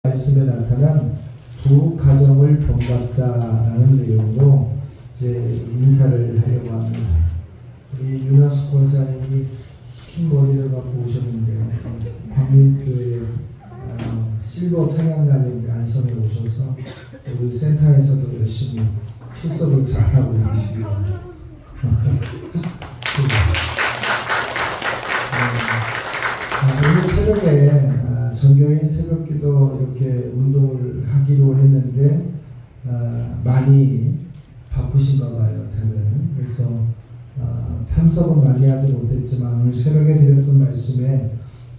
말씀에 나타난 두 가정을 본받자라는 내용으로 이제 인사를 하려고 합니다. 우리 윤하숙 권사님이 흰 머리를 갖고 오셨는데 광림교회 실버 찬양단인데 안성에 오셔서 우리 센터에서도 열심히 출석을 잘하고 계시기 바랍니다. 오늘 새벽에 전교인 새벽기도 이렇게 운동을 하기로 했는데 많이 바쁘신가 봐요, 다들. 그래서 참석은 많이 하지 못했지만 오늘 새벽에 드렸던 말씀에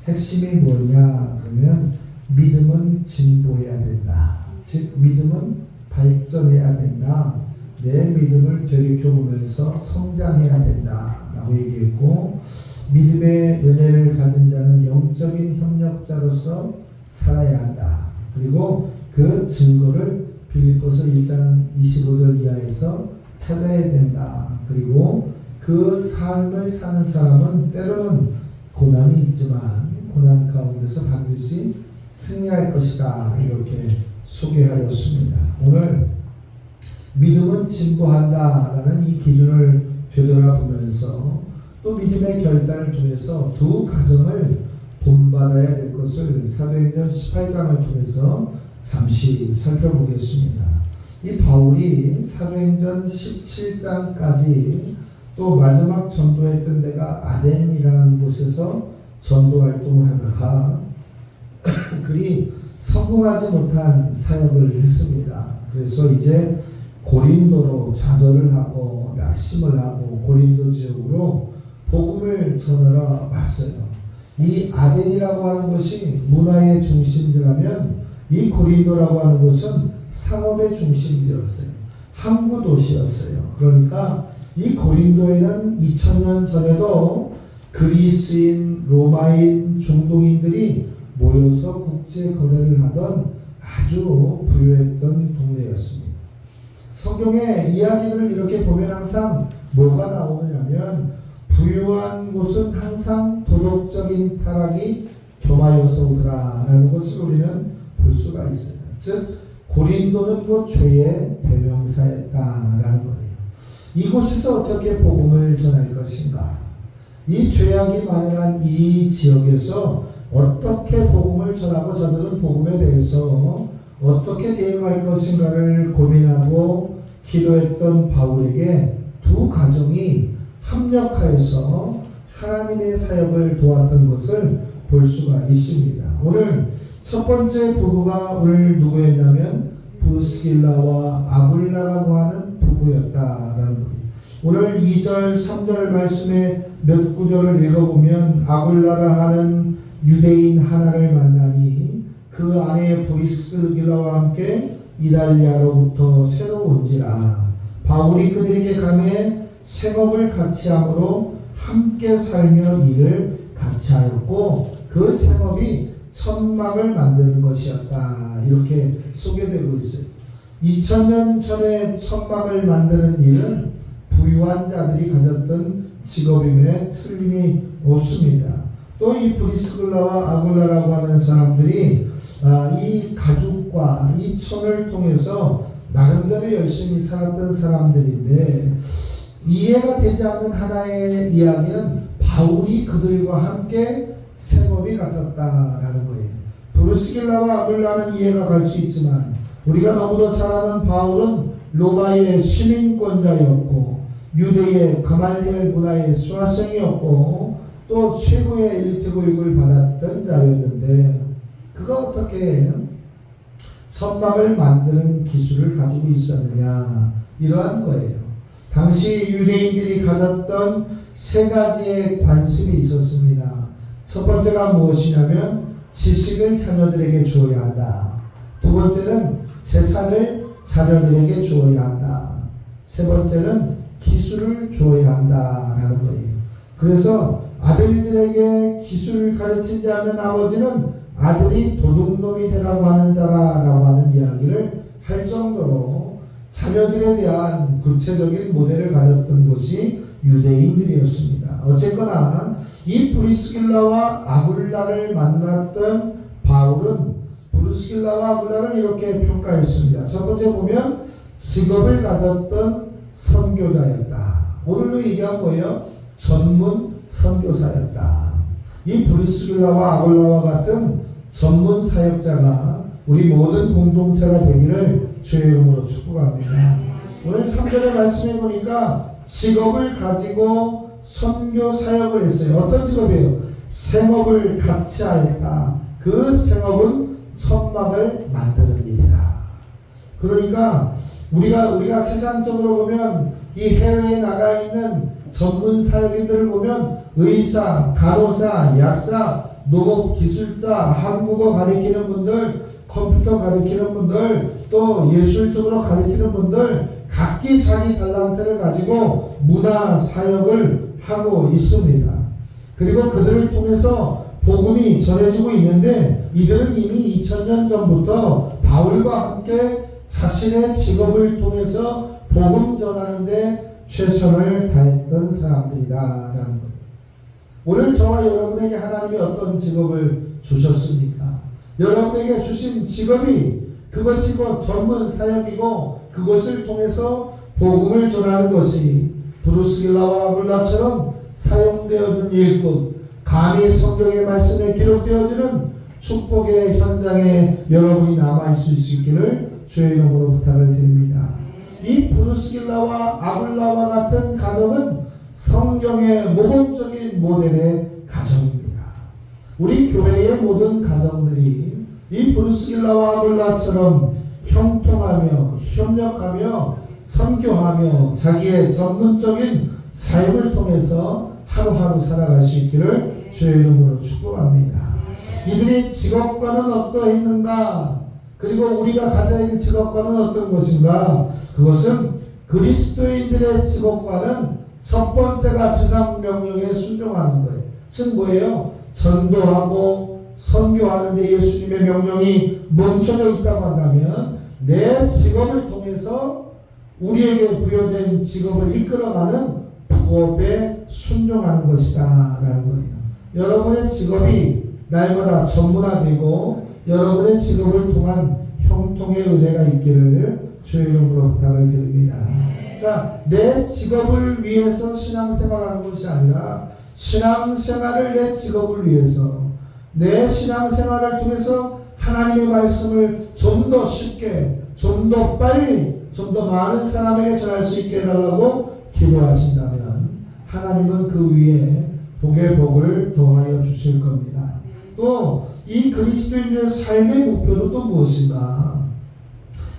핵심이 뭐냐 그러면 믿음은 진보해야 된다. 즉 믿음은 발전해야 된다. 내 믿음을 되돌이켜보면서 성장해야 된다 라고 얘기했고, 믿음의 은혜를 가진 자는 영적인 협력자로서 살아야 한다. 그리고 그 증거를 빌립보서 1장 25절 이하에서 찾아야 된다. 그리고 그 삶을 사는 사람은 때로는 고난이 있지만 고난 가운데서 반드시 승리할 것이다. 이렇게 소개하였습니다. 오늘 믿음은 진보한다라는 이 기준을 되돌아보면서 또 믿음의 결단을 통해서 두 가정을 본받아야 될 것을 사도행전 18장을 통해서 잠시 살펴보겠습니다. 이 바울이 사도행전 17장까지 또 마지막 전도했던 데가 아덴이라는 곳에서 전도 활동을 하다가 그리 성공하지 못한 사역을 했습니다. 그래서 이제 고린도로 좌절을 하고 낙심을 하고 고린도 지역으로 복음을 전하러 왔어요. 이 아덴이라고 하는 것이 문화의 중심지라면 이 고린도라고 하는 곳은 상업의 중심지였어요. 항구 도시였어요. 그러니까 이 고린도에는 2000년 전에도 그리스인, 로마인, 중동인들이 모여서 국제 거래를 하던 아주 부유했던 동네였습니다. 성경의 이야기들을 이렇게 보면 항상 뭐가 나오느냐면 부유한 곳은 항상 도덕적인 타락이 교마여서 오더라라는 것을 우리는 볼 수가 있어요. 즉 고린도는 그 죄의 대명사였다라는 거예요. 이곳에서 어떻게 복음을 전할 것인가? 이 죄악이 만연한 이 지역에서 어떻게 복음을 전하고 저들은 복음에 대해서 어떻게 대응할 것인가를 고민하고 기도했던 바울에게 두 가정이 합력하여서 하나님의 사역을 도왔던 것을 볼 수가 있습니다. 오늘 첫 번째 부부가 오늘 누구였냐면 브스길라와 아굴라라고 하는 부부였다라는 거예요. 오늘 2절 3절 말씀에 몇 구절을 읽어보면 아굴라라 하는 유대인 하나를 만나니 그 아내 브리스길라와 함께 이달리아로부터 새로 온지라. 바울이 그들에게 가매 생업을 같이 함으로 함께 살며 일을 같이 하였고 그 생업이 천막을 만드는 것이었다. 이렇게 소개되고 있어요. 2000년 전에 천막을 만드는 일은 부유한 자들이 가졌던 직업임에 틀림이 없습니다. 또 이 브리스길라와 아굴라라고 하는 사람들이 이 가죽과 이 천을 통해서 나름대로 열심히 살았던 사람들인데 이해가 되지 않는 하나의 이야기는 바울이 그들과 함께 생업이 같았다라는 거예요. 브리스길라와 아굴라는 이해가 갈 수 있지만 우리가 너무도 잘 아는 바울은 로마의 시민권자였고 유대의 가말리엘 문화의 수화생이었고 또 최고의 엘리트 교육을 받았던 자였는데 그가 어떻게 천막을 만드는 기술을 가지고 있었느냐, 이러한 거예요. 당시 유대인들이 가졌던 세 가지의 관심이 있었습니다. 첫 번째가 무엇이냐면 지식을 자녀들에게 주어야 한다. 두 번째는 재산을 자녀들에게 주어야 한다. 세 번째는 기술을 주어야 한다라는 거예요. 그래서 아들들에게 기술을 가르치지 않는 아버지는 아들이 도둑놈이 되라고 하는 자라라고 하는 이야기를 할 정도로 자녀들에 대한 구체적인 모델을 가졌던 곳이 유대인들이었습니다. 어쨌거나 이 브리스길라와 아굴라를 만났던 바울은 브루스길라와 아굴라를 이렇게 평가했습니다. 첫 번째 보면 직업을 가졌던 선교자였다. 오늘로 얘기한 뭐예요? 전문 선교사였다. 이 브루스길라와 아굴라와 같은 전문 사역자가 우리 모든 공동체가 되기를 주의 이름으로 축복합니다. 오늘 3절의 말씀에 보니까 직업을 가지고 선교 사역을 했어요. 어떤 직업이에요? 생업을 같이 하였다. 그 생업은 천막을 만드는 일이다. 그러니까 우리가 세상적으로 보면 이 해외에 나가 있는 전문 사역인들을 보면 의사, 간호사, 약사, 농업 기술자, 한국어 가르치는 분들, 컴퓨터 가르치는 분들, 또 예술적으로 가르치는 분들, 각기 자기 달란트를 가지고 문화 사역을 하고 있습니다. 그리고 그들을 통해서 복음이 전해지고 있는데 이들은 이미 2000년 전부터 바울과 함께 자신의 직업을 통해서 복음 전하는데 최선을 다했던 사람들이다라는 거예요. 오늘 저와 여러분에게 하나님이 어떤 직업을 주셨습니까? 여러분에게 주신 직업이 그것이 곧 전문 사역이고 그것을 통해서 복음을 전하는 것이 브루스길라와 아굴라처럼 사용되어진 일꾼, 감히 성경의 말씀에 기록되어지는 축복의 현장에 여러분이 남아있을 수 있기를 주의 이름으로 부탁을 드립니다. 이 브루스길라와 아굴라와 같은 가정은 성경의 모범적인 모델의 가정입니다. 우리 교회의 모든 가정들이 이 브루스길라와 아굴라처럼 형통하며 협력하며 선교하며 자기의 전문적인 사역을 통해서 하루하루 살아갈 수 있기를 주의 이름으로 축복합니다. 이들의 직업과는 어떠했는가? 그리고 우리가 가져야 할 직업과는 어떤 것인가? 그것은 그리스도인들의 직업과는 첫 번째가 지상명령에 순종하는 거예요. 즉 뭐예요? 전도하고 선교하는데 예수님의 명령이 멈춰져 있다고 한다면 내 직업을 통해서 우리에게 부여된 직업을 이끌어가는 부업에 순종하는 것이다 라는 거예요. 여러분의 직업이 날마다 전문화되고 여러분의 직업을 통한 형통의 은혜가 있기를 주의 이름으로 부탁을 드립니다. 그러니까 내 직업을 위해서 신앙생활하는 것이 아니라 신앙생활을 내 직업을 위해서 내 신앙생활을 통해서 하나님의 말씀을 좀 더 쉽게 좀 더 빨리 좀 더 많은 사람에게 전할 수 있게 해달라고 기도하신다면 하나님은 그 위에 복의 복을 더하여 주실 겁니다. 또 이 그리스도인의 삶의 목표는 또 무엇인가?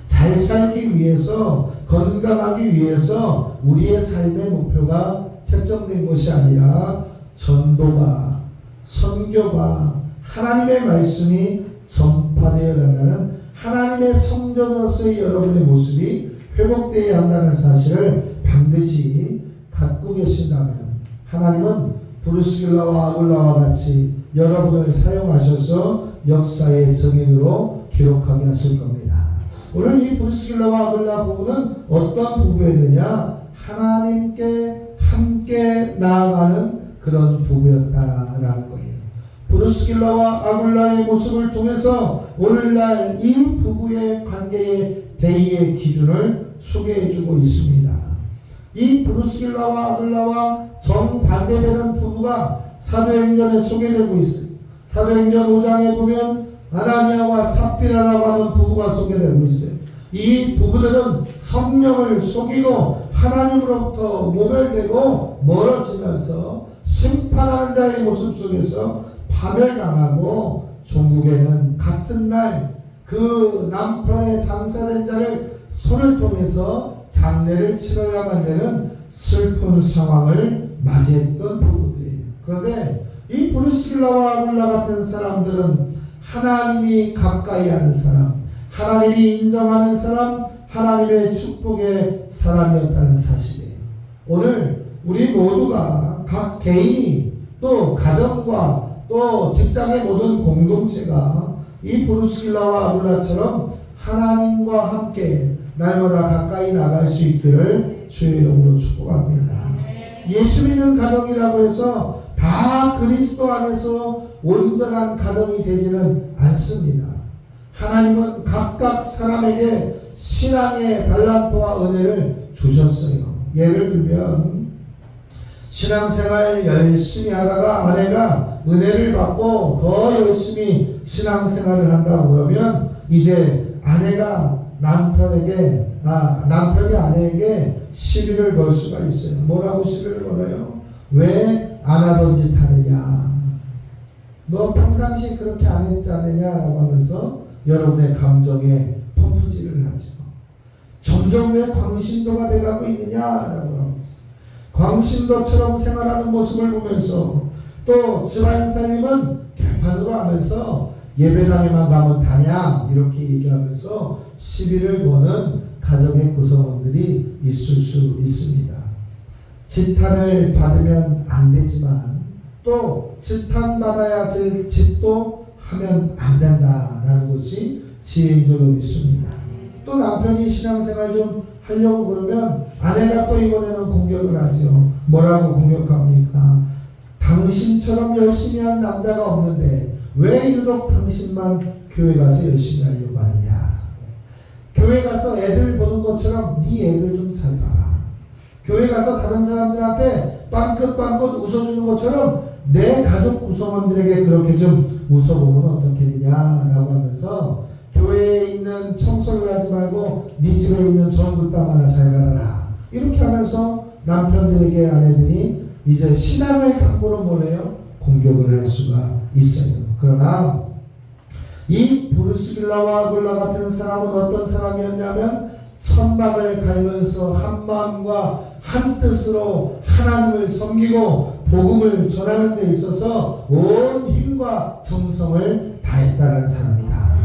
잘 살기 위해서 건강하기 위해서 우리의 삶의 목표가 책정된 것이 아니라 전도가 선교가 하나님의 말씀이 전파되어야 한다는 하나님의 성전으로서의 여러분의 모습이 회복되어야 한다는 사실을 반드시 갖고 계신다면 하나님은 브루스길라와 아굴라와 같이 여러분을 사용하셔서 역사의 증인으로 기록하게 하실 겁니다. 오늘 이 브루스길라와 아굴라 부부는 어떤 부부였느냐? 하나님께 함께 나아가는 그런 부부였다라는 거예요. 브루스길라와 아굴라의 모습을 통해서 오늘날 이 부부의 관계의 대의의 기준을 소개해주고 있습니다. 이 브루스길라와 아굴라와 정반대되는 부부가 사도행전에 소개되고 있어요. 사도행전 5장에 보면 아나니아와 삽비라라고 하는 부부가 소개되고 있어요. 이 부부들은 성령을 속이고 하나님으로부터 모멸되고 멀어지면서 심판하는 자의 모습 속에서 파멸당하고 종국에는 같은 날 그 남편의 장사된 자를 손을 통해서 장례를 치러야만 되는 슬픈 상황을 맞이했던 부부들이에요. 그런데 이 브루스길라와 아굴라 같은 사람들은 하나님이 가까이 하는 사람, 하나님이 인정하는 사람, 하나님의 축복의 사람이었다는 사실이에요. 오늘 우리 모두가 각 개인이 또 가정과 또 직장의 모든 공동체가 이 브루스길라와 아굴라처럼 하나님과 함께 날마다 가까이 나갈 수 있기를 주의 이름으로 축복합니다. 예수 믿는 가정이라고 해서 다 그리스도 안에서 온전한 가정이 되지는 않습니다. 하나님은 각각 사람에게 신앙의 달란트와 은혜를 주셨어요. 예를 들면 신앙생활 열심히 하다가 아내가 은혜를 받고 더 열심히 신앙생활을 한다고 그러면 이제 아내가 남편이 아내에게 시비를 걸 수가 있어요. 뭐라고 시비를 걸어요? 왜 안 하던 짓 하느냐? 너 평상시 그렇게 안 했지 않느냐라고 하면서 여러분의 감정에 펌프질을 하죠. 점점 왜 광신도가 돼가고 있느냐라고 하면서 광신도처럼 생활하는 모습을 보면서 또 집안 살림은 개판으로 하면서 예배당에만 가면 다냐 이렇게 얘기하면서 시비를 거는 가정의 구성원들이 있을 수 있습니다. 지탄을 받으면 안 되지만 또 지탄받아야 짓도 하면 안 된다라는 것이 지혜인 줄로 믿습니다. 또 남편이 신앙생활 좀 하려고 그러면 아내가 또 이번에는 공격을 하죠. 뭐라고 공격합니까? 당신처럼 열심히 한 남자가 없는데 왜 유독 당신만 교회 가서 열심히 하려고 하느냐? 교회 가서 애들 보는 것처럼 네 애들 좀 잘 봐라. 교회 가서 다른 사람들한테 빵긋빵긋 웃어주는 것처럼 내 가족 구성원들에게 그렇게 좀 웃어보면 어떻겠느냐라고 하면서 교회에 있는 청소를 하지 말고 네 집에 있는 전구땀 하나 잘 갈아라. 이렇게 하면서 남편들에게 아내들이 이제 신앙을 함부로 뭐래요? 공격을 할 수가 있어요. 그러나 이 브루스길라와 아굴라 같은 사람은 어떤 사람이었냐면 천막을 갈면서 한 마음과 한 뜻으로 하나님을 섬기고 복음을 전하는 데 있어서 온 힘과 정성을 다했다는 사람이다.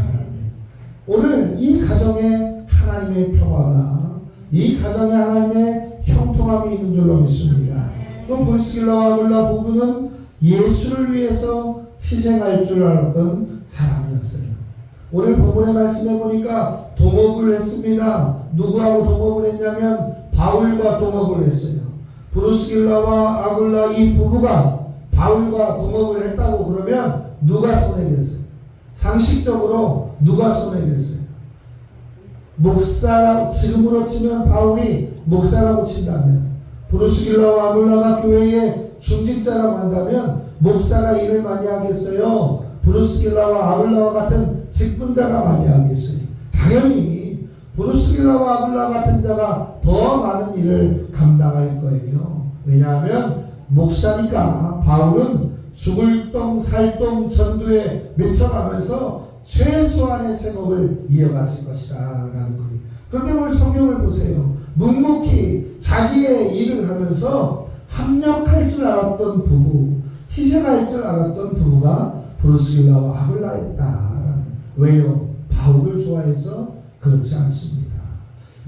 오늘 이 가정에 하나님의 평화가, 이 가정에 하나님의 형통함이 있는 줄로 믿습니다. 또 브루스길라와 아굴라 부부는 예수를 위해서 희생할 줄 알았던 사람이었어요. 오늘 본문의 말씀해 보니까 동업을 했습니다. 누구하고 동업을 했냐면 바울과 동업을 했어요. 브루스길라와 아굴라 이 부부가 바울과 동업을 했다고 그러면 누가 손해겠어요? 상식적으로 누가 손해겠어요? 목사라고, 지금으로 치면 바울이 목사라고 친다면, 브루스길라와 아굴라가 교회의 중직자라고 한다면 목사가 일을 많이 하겠어요? 브루스길라와 아굴라와 같은 직분자가 많이 하겠어요? 당연히 브루스길라와 아굴라 같은 자가 더 많은 일을 감당할 거예요. 왜냐하면 목사니까. 바울은 죽을 똥 살똥 전도에 미쳐가면서 최소한의 생업을 이어갔을 것이다 라는 거예요. 그런데 오늘 성경을 보세요. 묵묵히 자기의 일을 하면서 합력할 줄 알았던 부부, 희생할 줄 알았던 부부가 브루스길라와 아굴라였다. 왜요? 바울을 좋아해서? 그렇지 않습니다.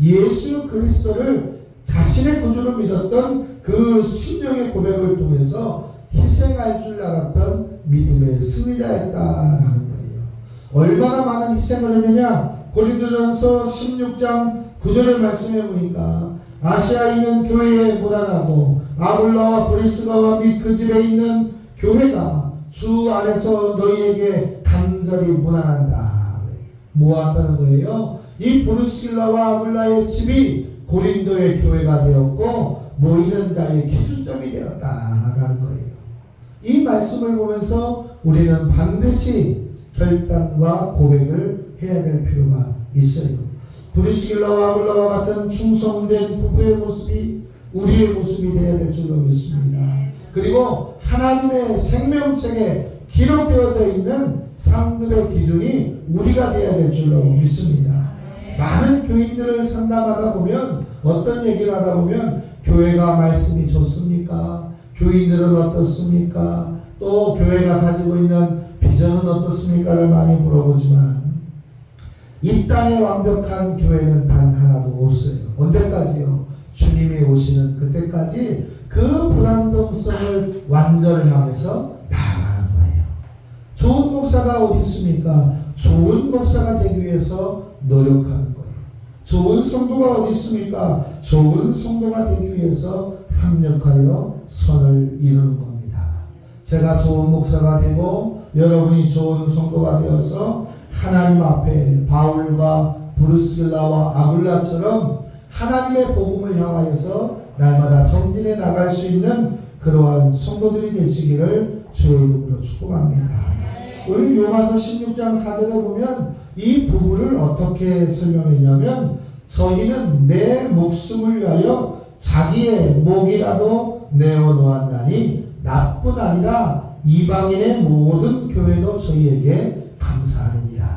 예수 그리스도를 자신의 구주로 믿었던 그 신령의 고백을 통해서 희생할 줄 알았던 믿음의 승리자였다라는 거예요. 얼마나 많은 희생을 했느냐? 고린도전서 16장 9절의 말씀해 보니까 아시아인은 교회에 무난하고 아굴라와 브리스가와 및 그 집에 있는 교회가 주 안에서 너희에게 간절히 무난한다. 모았다는 거예요. 이 브루스길라와 아굴라의 집이 고린도의 교회가 되었고 모이는 자의 기준점이 되었다라는 거예요. 이 말씀을 보면서 우리는 반드시 결단과 고백을 해야 될 필요가 있어요. 브루스길라와 아굴라와 같은 충성된 부부의 모습이 우리의 모습이 되어야 될 줄로 믿습니다. 그리고 하나님의 생명책에 기록되어져 있는 상급의 기준이 우리가 되어야 될 줄로 믿습니다. 많은 교인들을 상담하다 보면 어떤 얘기를 하다 보면 교회가 말씀이 좋습니까? 교인들은 어떻습니까? 또 교회가 가지고 있는 비전은 어떻습니까를 많이 물어보지만 이 땅에 완벽한 교회는 단 하나도 없어요. 언제까지요? 주님이 오시는 그때까지 그 불안정성을 완전을 향해서 나아가는 거예요. 좋은 목사가 어디 있습니까? 좋은 목사가 되기 위해서 노력하는 거예요. 좋은 성도가 어디 있습니까? 좋은 성도가 되기 위해서 합력하여 선을 이루는 겁니다. 제가 좋은 목사가 되고 여러분이 좋은 성도가 되어서 하나님 앞에 바울과 브루스길라와 아굴라처럼 하나님의 복음을 향하여서 날마다 정진해 나갈 수 있는 그러한 성도들이 되시기를 주의 이름으로 축복합니다. 오늘 요마서 16장 4절에 보면 이 부부를 어떻게 설명했냐면 저희는 내 목숨을 위하여 자기의 목이라도 내어놓았나니 나뿐 아니라 이방인의 모든 교회도 저희에게 감사하느니라.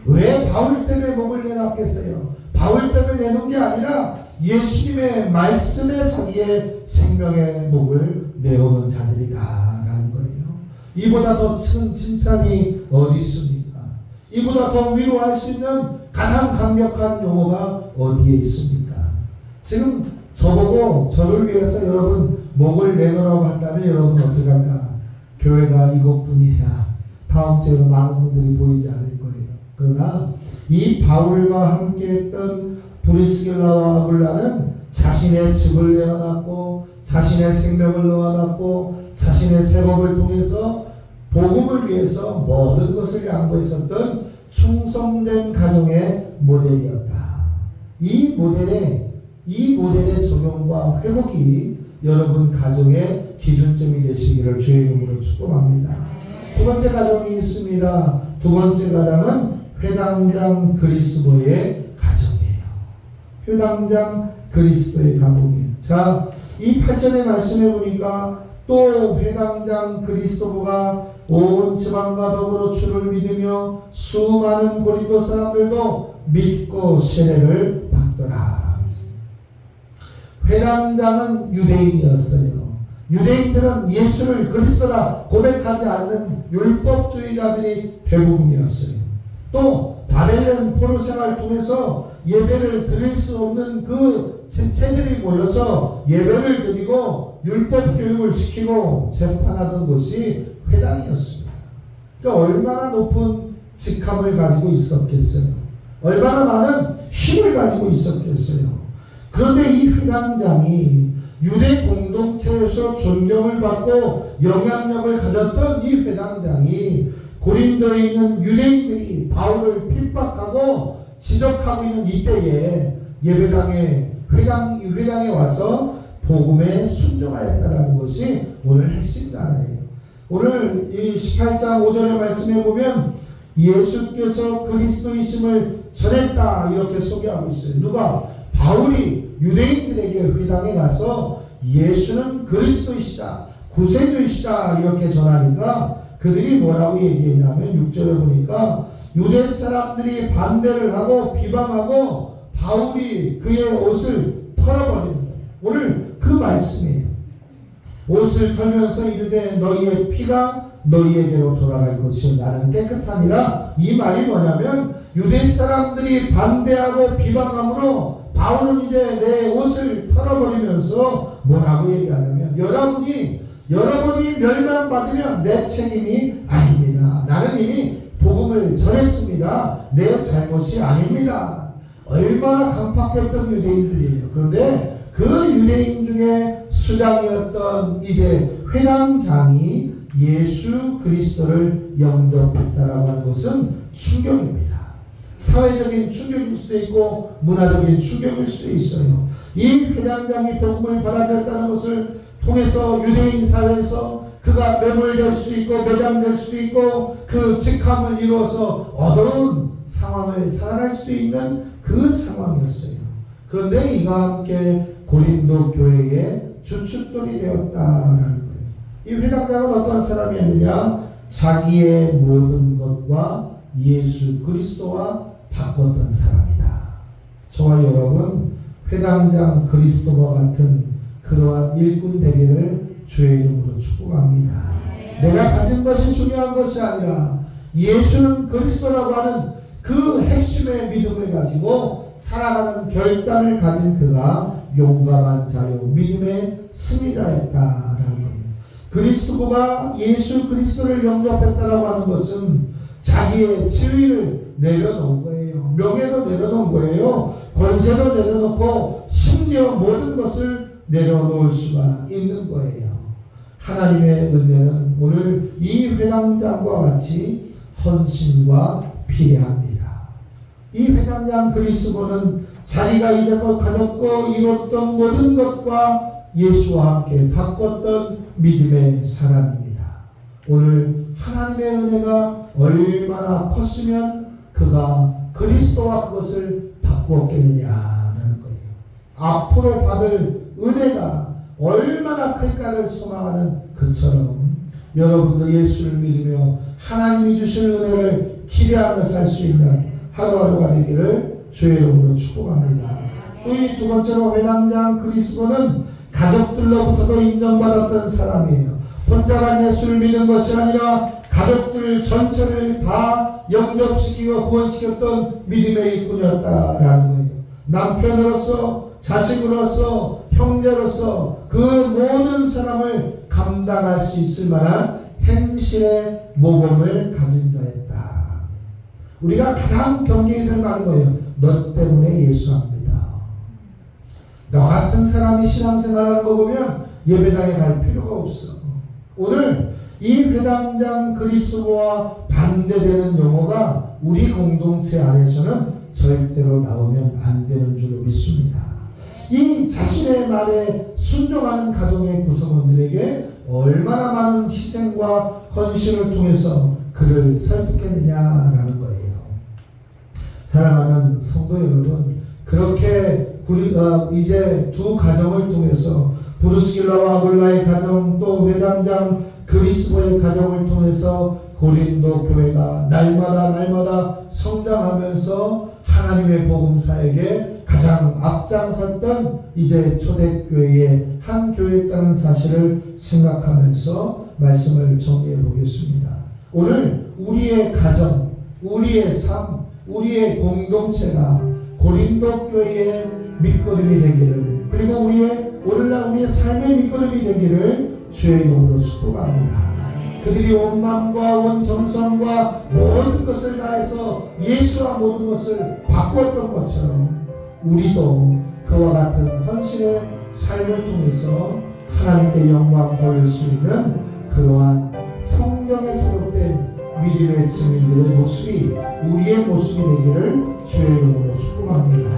왜 바울 때문에 목을 내놨겠어요? 바울 때문에 내놓은 게 아니라 예수님의 말씀에 자기의 생명의 목을 내어놓은 자들이다 라는 거예요. 이보다 더 큰 칭찬이 어디 있습니까? 이보다 더 위로할 수 있는 가장 강력한 용어가 어디에 있습니까? 지금 저보고 저를 위해서 여러분 목을 내놓으라고 한다면 여러분 어떻게 할까? 교회가 이것뿐이야. 다음 주에 많은 분들이 보이지 않을 거예요. 그러나 이 바울과 함께 했던 브리스길라와 아굴라는 자신의 집을 내어놨고 자신의 생명을 놓아놨고 자신의 생업을 통해서 복음을 위해서 모든 것을 양보했었던 충성된 가정의 모델이었다. 이 모델의 적용과 회복이 여러분 가정의 기준점이 되시기를 주의 이름으로 축복합니다. 두 번째 가정이 있습니다. 두 번째 가정은 회당장 그리스도의 가정이에요. 회당장 그리스도의 가정이에요. 자, 이 8절의 말씀에 보니까 또 회당장 그리스도가 온 지방과 더불어 주를 믿으며 수많은 고린도 사람들도 믿고 세례를 받더라. 회당장은 유대인이었어요. 유대인들은 예수를 그리스도라 고백하지 않는 율법주의자들이 대부분이었어요. 또 바벨론 포로 생활을 통해서 예배를 드릴 수 없는 그 지체들이 모여서 예배를 드리고 율법 교육을 시키고 재판하던 것이 회당이었습니다. 그러니까 얼마나 높은 직함을 가지고 있었겠어요. 얼마나 많은 힘을 가지고 있었겠어요. 그런데 이 회당장이 유대 공동체에서 존경을 받고 영향력을 가졌던 이 회당장이 고린도에 있는 유대인들이 바울을 핍박하고 지적하고 있는 이때에 예배당에 회당에 와서 복음에 순종하였다는 것이 오늘 핵심 단어예요. 오늘 이 18장 5절의 말씀에 보면 예수께서 그리스도이심을 전했다 이렇게 소개하고 있어요. 누가? 바울이 유대인들에게 회당에 가서 예수는 그리스도이시다, 구세주이시다 이렇게 전하니까 그들이 뭐라고 얘기했냐면 6절에 보니까 유대 사람들이 반대를 하고 비방하고 바울이 그의 옷을 털어버리는 거예요. 오늘 그 말씀이에요. 옷을 털면서 이르되 너희의 피가 너희에게로 돌아갈 것이요 나는 깨끗하니라. 이 말이 뭐냐면 유대 사람들이 반대하고 비방함으로 바울은 이제 내 옷을 털어버리면서 뭐라고 얘기하냐면 여러분이 멸망받으면 내 책임이 아닙니다. 나는 이미 복음을 전했습니다. 내 잘못이 아닙니다. 얼마나 강팍했던 유대인들이에요. 그런데 그 유대인 중에 수장이었던 이제 회당장이 예수 그리스도를 영접했다라고 하는 것은 충격입니다. 사회적인 충격일 수도 있고 문화적인 충격일 수도 있어요. 이 회당장이 복음을 받아들였다는 것을 통해서 유대인 사회에서 그가 매몰될 수도 있고 매장될 수도 있고 그 직함을 이루어서 어려운 상황을 살아갈 수도 있는 그 상황이었어요. 그런데 이가 함께 고린도 교회의 주춧돌이 되었다라는 거예요. 이 회당장은 어떤 사람이었느냐? 자기의 모든 것과 예수 그리스도와 바꿨던 사람이다. 저와 여러분 회당장 그리스도와 같은 그러한 일꾼 되기를 주의 이름으로 축복합니다. 내가 가진 것이 중요한 것이 아니라 예수는 그리스도라고 하는 그 핵심의 믿음을 가지고 살아가는 결단을 가진 그가 용감한 자요 믿음의 승리자였다라는 거예요. 그리스도가 예수 그리스도를 영접했다라고 하는 것은 자기의 지위를 내려놓은 거예요. 명예도 내려놓은 거예요. 권세도 내려놓고 심지어 모든 것을 내려놓을 수가 있는 거예요. 하나님의 은혜는 오늘 이 회당장과 같이 헌신과 필요합니다. 이 회당장 그리스도는 자기가 이제껏 가졌고 이뤘던 모든 것과 예수와 함께 바꿨던 믿음의 사람입니다. 오늘 하나님의 은혜가 얼마나 컸으면 그가 그리스도와 그것을 바꾸었겠느냐는 거예요. 앞으로 받을 은혜가 얼마나 클까를 소망하는 그처럼 여러분도 예수를 믿으며 하나님이 주실 은혜를 기대하며 살 수 있는 하루하루가 되기를 주의 이름으로 축복합니다. 또 이 두 번째로 회당장 그리스도는 가족들로부터도 인정받았던 사람이에요. 혼자만 예수를 믿는 것이 아니라 가족들 전체를 다 영접시키고 구원시켰던 믿음의 일꾼이었다라는 거예요. 남편으로서, 자식으로서, 형제로서 그 모든 사람을 감당할 수 있을 만한 행실의 모범을 가진 자였다. 우리가 가장 경계해야 하는 거예요. 너 때문에 예수합니다. 너 같은 사람이 신앙생활하는 거 보면 예배당에 갈 필요가 없어. 오늘 이 회당장 그리스도와 반대되는 용어가 우리 공동체 안에서는 절대로 나오면 안 되는 줄로 믿습니다. 이 자신의 말에 순종하는 가정의 구성원들에게 얼마나 많은 희생과 헌신을 통해서 그를 설득했느냐라는 거예요. 사랑하는 성도 여러분, 그렇게 우리가 이제 두 가정을 통해서 브루스길라와 아굴라의 가정, 또 회당장 그리스도의 가정을 통해서 고린도 교회가 날마다 성장하면서 하나님의 복음사에게 가장 앞장섰던 이제 초대교회의 한 교회였다는 사실을 생각하면서 말씀을 정리해 보겠습니다. 오늘 우리의 가정, 우리의 삶, 우리의 공동체가 고린도 교회의 밑거름이 되기를, 그리고 오늘날 우리의 삶의 밑거름이 되기를 주의 이름으로 축복합니다. 그들이 온 마음과 온 정성과 모든 것을 다해서 예수와 모든 것을 바꾸었던 것처럼 우리도 그와 같은 헌신의 삶을 통해서 하나님께 영광 돌릴 수 있는 그러한 성경에 기록된 믿음의 증인들의 모습이 우리의 모습이 되기를 주의 이름으로 축복합니다.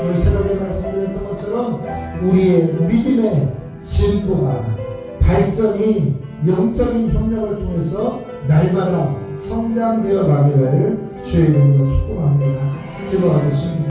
오늘 새벽에 말씀드렸던 것처럼 우리의 믿음의 진보가, 발전이 영적인 협력을 통해서 날마다 성장되어 가기를 주의 이름으로 축복합니다. 기도하겠습니다.